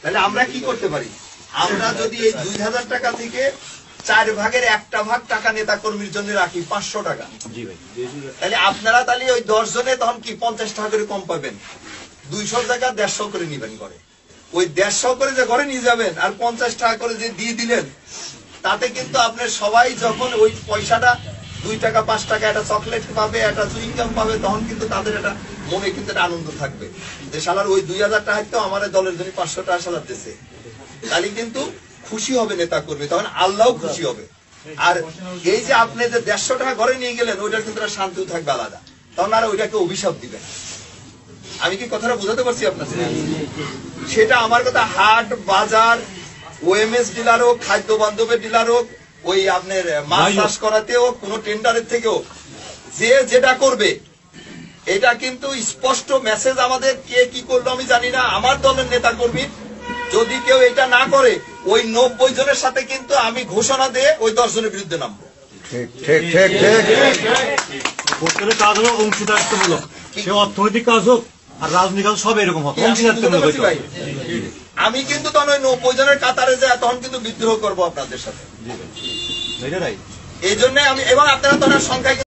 তাহলে আমরা কি করতে পারি? আমরা যদি এই 2000 টাকা থেকে 4 ভাগের 1টা ভাগ টাকা নেতা কর্মীর জন্য রাখি 500 টাকা, তাহলে আপনারা তাহলে ওই 10 জনে তখন কি 50 টাকা করে কম পাবেন। 200 টাকা 150 করে নিবেন ঘরে। ওই 150 করে যে ঘরে নিয়ে যাবেন আর 50 টাকা করে যে দিয়ে দিলেন, তাতে কিন্তু আপনার সবাই যখন ওই পয়সাটা 2 টাকা 5 টাকা একটা চকলেট পাবে, একটা চুইং গাম পাবে, তখন কিন্তু তাদের একটা মনে কিন্তু একটা আনন্দ থাকবে যে শালার ওই 2000 টাকা তো আমার দলের জন্য 500 টাকা শালার দিচ্ছে। তাহলে কিন্তু খুশি হবে নেতা কর্মী, তখন আল্লাহও খুশি হবে। আর এই যে আপনি যে 150 টাকা ঘরে নিয়ে গেলেন, ওইটার কিন্তু শান্তিও থাকবে আলাদা, তখন আর ওইটাকে অভিশাপ দিবেন। আমি কি কথাটা বোঝাতে পারছি আপনাদের? সেটা আমার কথা হাট বাজার, ওএমএস ডিলার হোক, খাদ্য বান্ধবের ডিলার হোক, ওই আপনার মাছ চাষ করাতে হোক, কোন টেন্ডারের থেকেও যে যেটা করবে, এটা কিন্তু স্পষ্ট মেসেজ আমাদের। কে কি করলো আমি জানি না, আমার দলের নেতা কর্মী যদি কেউ এটা না করে, ওই 90 জনের সাথে কিন্তু আমি ঘোষণা দিয়ে ওই 10 জনের বিরুদ্ধে নামবো। ভোটের কাজ হলো অংশীদারিত্বমূলক, সে অর্থনৈতিক কাজ হোক আর রাজনৈতিক কাজ সব এরকম হবে, অংশীদারিত্বমূলক। আমি কিন্তু তখন ওই 90 জনের কাতারে যায় তখন কিন্তু বিদ্রোহ করবো আপনাদের সাথে। এই জন্য আমি, এবং আপনারা তখন সংখ্যায়